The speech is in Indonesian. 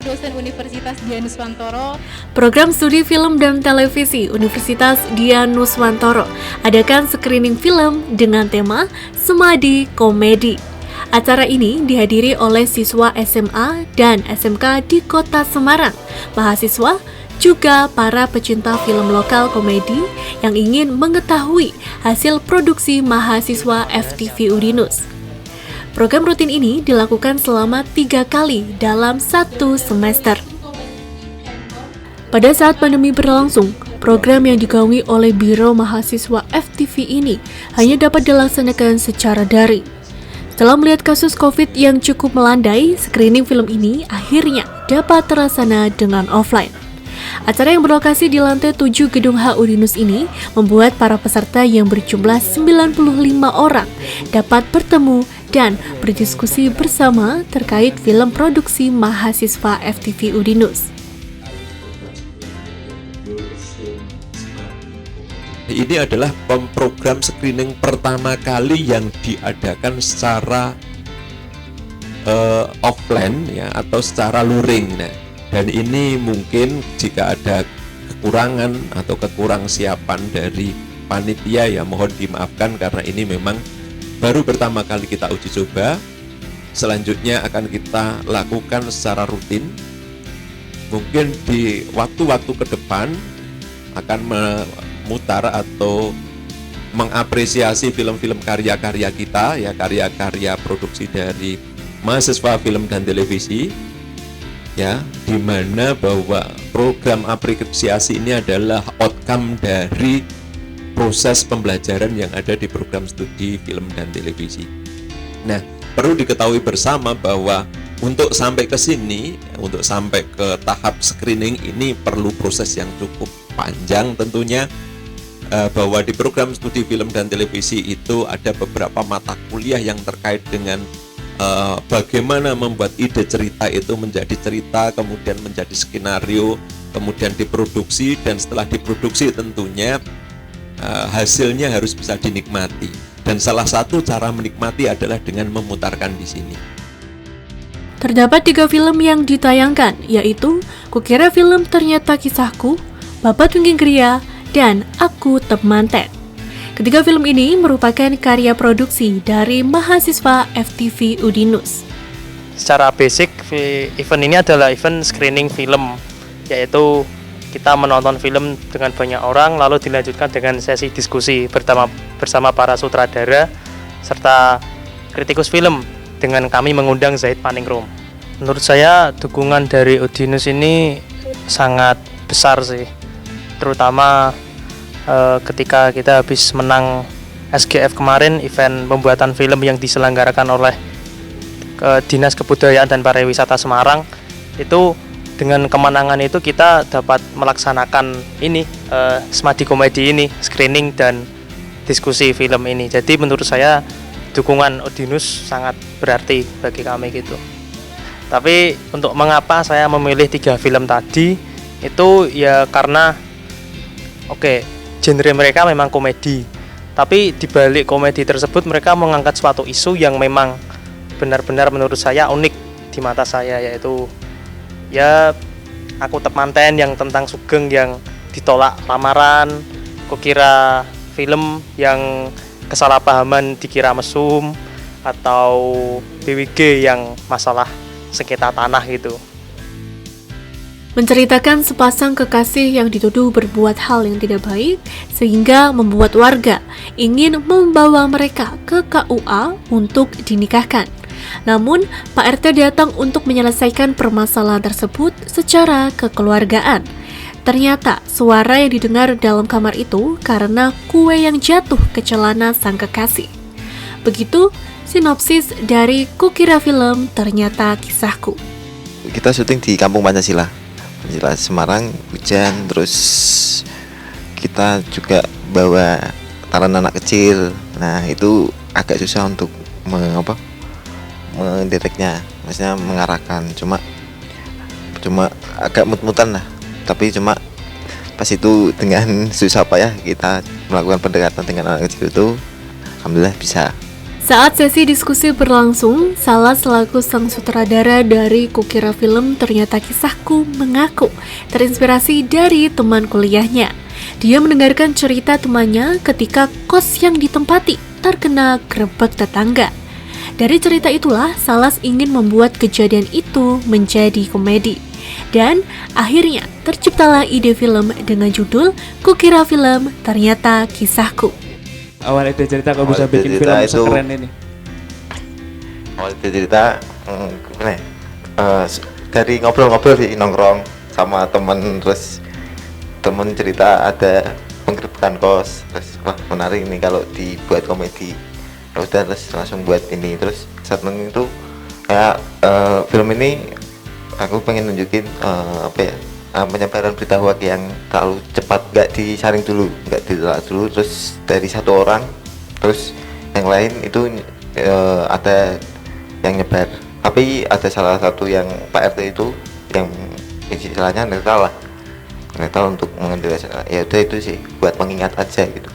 dosen Universitas Dianuswantoro. Program Studi Film dan Televisi Universitas Dianuswantoro adakan screening film dengan tema Semadi Komedi. Acara ini dihadiri oleh siswa SMA dan SMK di Kota Semarang, mahasiswa, juga para pecinta film lokal komedi yang ingin mengetahui hasil produksi mahasiswa FTV Udinus. Program rutin ini dilakukan selama 3 kali dalam 1 semester. Pada saat pandemi berlangsung, program yang digaumi oleh Biro Mahasiswa FTV ini hanya dapat dilaksanakan secara daring. Setelah melihat kasus COVID yang cukup melandai, screening film ini akhirnya dapat terlaksana dengan offline. Acara yang berlokasi di lantai 7 Gedung H Udinus ini membuat para peserta yang berjumlah 95 orang dapat bertemu dan berdiskusi bersama terkait film produksi mahasiswa FTV Udinus. Ini adalah program screening pertama kali yang diadakan secara offline ya, atau secara luring. Nah, dan ini mungkin jika ada kekurangan atau kekurangsiapan dari panitia ya mohon dimaafkan, karena ini memang baru pertama kali kita uji coba. Selanjutnya akan kita lakukan secara rutin. Mungkin di waktu-waktu ke depan akan memutar atau mengapresiasi film-film karya-karya kita ya, karya-karya produksi dari mahasiswa film dan televisi ya, di mana bahwa program apresiasi ini adalah outcome dari proses pembelajaran yang ada di program studi film dan televisi. Nah, perlu diketahui bersama bahwa untuk sampai ke sini, untuk sampai ke tahap screening ini perlu proses yang cukup panjang tentunya, bahwa di program studi film dan televisi itu ada beberapa mata kuliah yang terkait dengan bagaimana membuat ide cerita itu menjadi cerita, kemudian menjadi skenario, kemudian diproduksi, dan setelah diproduksi tentunya hasilnya harus bisa dinikmati. Dan salah satu cara menikmati adalah dengan memutarkan di sini. Terdapat 3 film yang ditayangkan, yaitu Kukira Film Ternyata Kisahku, Bapak Tungging Gria, dan Aku Temanten. Ketiga film ini merupakan karya produksi dari mahasiswa FTV Udinus. Secara basic, event ini adalah event screening film, yaitu kita menonton film dengan banyak orang, lalu dilanjutkan dengan sesi diskusi bersama para sutradara serta kritikus film, dengan kami mengundang Zaid Paningrum. Menurut saya dukungan dari Udinus ini sangat besar sih, terutama ketika kita habis menang SGF kemarin, event pembuatan film yang diselenggarakan oleh Dinas Kebudayaan dan Pariwisata Semarang. Itu dengan kemenangan itu kita dapat melaksanakan ini Semadi Komedi ini, screening dan diskusi film ini. Jadi menurut saya dukungan Udinus sangat berarti bagi kami gitu. Tapi untuk mengapa saya memilih 3 film tadi itu ya karena genre mereka memang komedi, tapi di balik komedi tersebut mereka mengangkat suatu isu yang memang benar-benar menurut saya unik di mata saya, yaitu ya Aku Temanten yang tentang Sugeng yang ditolak lamaran, Kukira Film yang kesalahpahaman dikira mesum, atau BWG yang masalah sengketa tanah gitu. Menceritakan sepasang kekasih yang dituduh berbuat hal yang tidak baik sehingga membuat warga ingin membawa mereka ke KUA untuk dinikahkan. Namun, Pak RT datang untuk menyelesaikan permasalahan tersebut secara kekeluargaan. Ternyata suara yang didengar dalam kamar itu karena kue yang jatuh ke celana sang kekasih. Begitu sinopsis dari Kukira Film Ternyata Kisahku. Kita syuting di Kampung Pancasila Semarang, hujan, terus kita juga bawa taran anak kecil. Nah, itu agak susah untuk mendeteknya, maksudnya mengarahkan. Cuma agak mut-mutan lah. Tapi cuma pas itu dengan susah payah kita melakukan pendekatan dengan anak kecil itu, alhamdulillah bisa. Saat sesi diskusi berlangsung, Salah selaku sang sutradara dari Kukira Film Ternyata Kisahku mengaku terinspirasi dari teman kuliahnya. Dia mendengarkan cerita temannya ketika kos yang ditempati terkena gerebek tetangga. Dari cerita itulah, Salas ingin membuat kejadian itu menjadi komedi. Dan akhirnya terciptalah ide film dengan judul Kukira Film Ternyata Kisahku. Awal ide cerita kok bisa Awal ide bikin cerita film itu- sekeren ini? Awal itu cerita gimana ya? Dari ngobrol-ngobrol di nongkrong sama temen, terus temen cerita ada penggerbekan kos, terus wah menarik nih kalau dibuat komedi. Ya udah, terus langsung buat ini. Terus saat itu kayak film ini aku pengen nunjukin penyebaran berita hoax yang terlalu cepat, nggak disaring dulu, nggak ditolak dulu, terus dari satu orang, terus yang lain itu ada yang nyebar, tapi ada salah satu yang Pak RT itu yang istilahnya netral lah, netral untuk mengendalikan. Ya udah itu sih buat mengingat aja gitu.